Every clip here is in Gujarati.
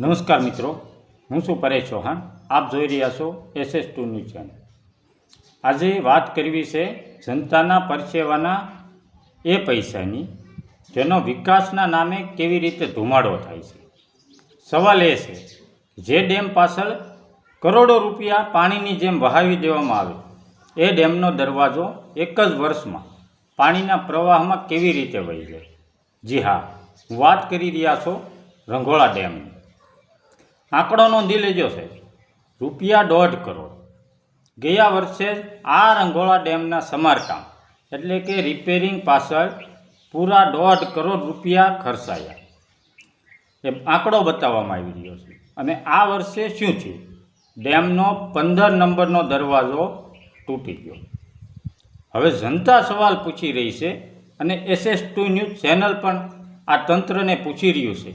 નમસ્કાર મિત્રો, હું છું પરેશ ચૌહાણ. આપ જોઈ રહ્યા છો SS2 ન્યૂઝ ચેનલ. આજે વાત કરવી છે જનતાના પરસેવાના એ પૈસાની જેનો વિકાસના નામે કેવી રીતે ધુમાડો થાય છે. સવાલ એ છે જે ડેમ પાછળ કરોડો રૂપિયા પાણીની જેમ વહાવી દેવામાં આવે એ ડેમનો દરવાજો એક જ વર્ષમાં પાણીના પ્રવાહમાં કેવી રીતે વહી જાય. જી હા, હું વાત કરી રહ્યા છો રંઘોળા ડેમની. આંકડો નોંધી લેજો છે, ₹1.5 કરોડ. ગયા વર્ષે આ રંઘોળા ડેમના સમારકામ એટલે કે રિપેરિંગ પાછળ પૂરા ₹1.5 કરોડ ખર્ચાયા. એ આંકડો બતાવવામાં આવી રહ્યો છે. અને આ વર્ષે શું થયું? ડેમનો 15 નંબરનો દરવાજો તૂટી ગયો. હવે જનતા સવાલ પૂછી રહી છે અને SS2 ન્યૂઝ ચેનલ પણ આ તંત્રને પૂછી રહ્યું છે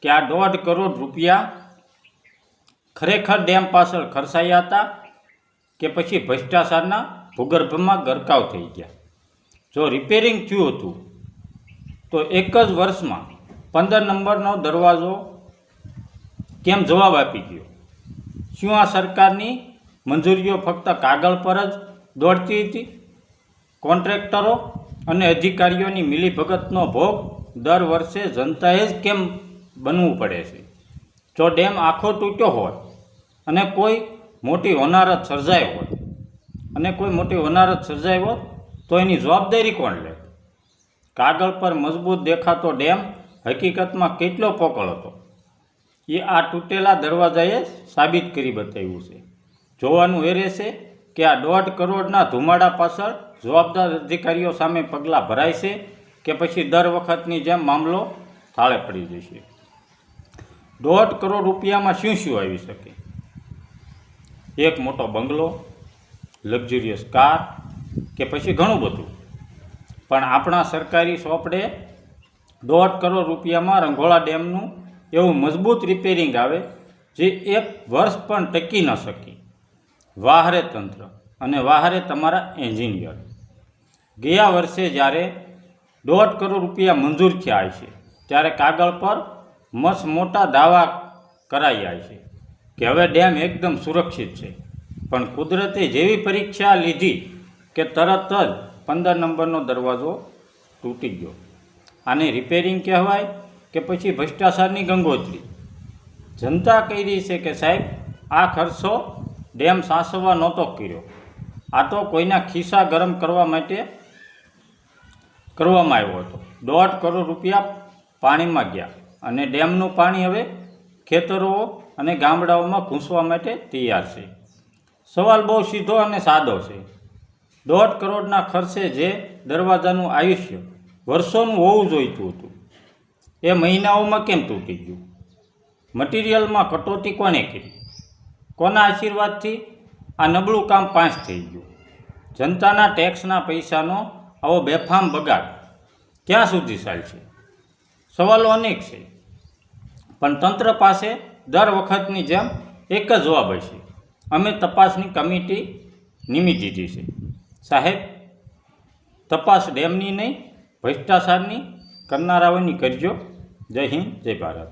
કે આ ₹1.5 કરોડ ખરેખર ડેમ પાછળ ખર્ચાયા હતા કે પછી ભ્રષ્ટાચારના ભૂગર્ભમાં ગરકાવ થઈ ગયા. જો રિપેરિંગ થયું હતું તો એક જ વર્ષમાં 15 નંબરનો દરવાજો કેમ જવાબ આપી ગયો? શું આ સરકારની મંજૂરીઓ ફક્ત કાગળ પર જ દોડતી હતી? કોન્ટ્રાક્ટરો અને અધિકારીઓની મિલીભગતનો ભોગ દર વર્ષે જનતાએ જ કેમ બનવું પડે છે? જો ડેમ આખો તૂટ્યો હોય અને કોઈ મોટી હોનારત સર્જાઈ હોત તો એની જવાબદારી કોણ લે? કાગળ પર મજબૂત દેખાતો ડેમ હકીકતમાં કેટલો પોકળ હતો એ આ તૂટેલા દરવાજાએ સાબિત કરી બતાવ્યું છે. જોવાનું એ રહેશે કે આ ₹1.5 કરોડના ધુમાડા પાછળ જવાબદાર અધિકારીઓ સામે પગલાં ભરાય છે કે પછી દર વખતની જેમ મામલો થાળે પડી જશે. ₹1.5 કરોડ શું આવી શકે? એક મોટો બંગલો, લક્ઝુરિયસ કાર કે પછી ઘણું બધું. પણ આપણા સરકારી સોપડે ₹1.5 કરોડ રંઘોળા ડેમનું એવું મજબૂત રિપેરિંગ આવે જે એક વર્ષ પણ ટકી ન શકી. વાહરે તંત્ર અને વાહરે તમારા એન્જિનિયર. ગયા વર્ષે જ્યારે ₹1.5 કરોડ મંજૂર થયા છે ત્યારે કાગળ પર મસ્ત મોટા દાવા કરાયા છે કે હવે ડેમ એકદમ સુરક્ષિત છે. પણ કુદરતે જેવી પરીક્ષા લીધી કે તરત જ 15 નંબરનો દરવાજો તૂટી ગયો. આને રિપેરિંગ કહેવાય કે પછી ભ્રષ્ટાચારની ગંગોત્રી? જનતા કહી રહી છે કે સાહેબ, આ ખર્ચો ડેમ સાચવવા નહોતો કર્યો, આ તો કોઈના ખિસ્સા ગરમ કરવા માટે કરવામાં આવ્યો હતો. ₹1.5 કરોડ પાણીમાં ગયા અને ડેમનું પાણી હવે ખેતરો અને ગામડાઓમાં ઘૂંસવા માટે તૈયાર છે. સવાલ બહુ સીધો અને સાદો છે. ₹1.5 કરોડના ખર્ચે જે દરવાજાનું આયુષ્ય વર્ષોનું હોવું જોઈતું હતું એ મહિનાઓમાં કેમ તૂટી ગયું? મટીરિયલમાં કટોતી કોને કરી? કોના આશીર્વાદથી આ નબળું કામ પાસ થઈ ગયું? જનતાના ટેક્સના પૈસાનો આવો બેફામ બગાડ ક્યાં સુધી ચાલશે? સવાલો અનેક છે, પણ તંત્ર પાસે દર વખતની જેમ એક જ જવાબ હશે: અમે તપાસની કમિટી નિમી દીધી છે. સાહેબ, તપાસ ડેમની નહીં, ભ્રષ્ટાચારની કરનારાઓની કરજો. જય હિન્દ, જય ભારત.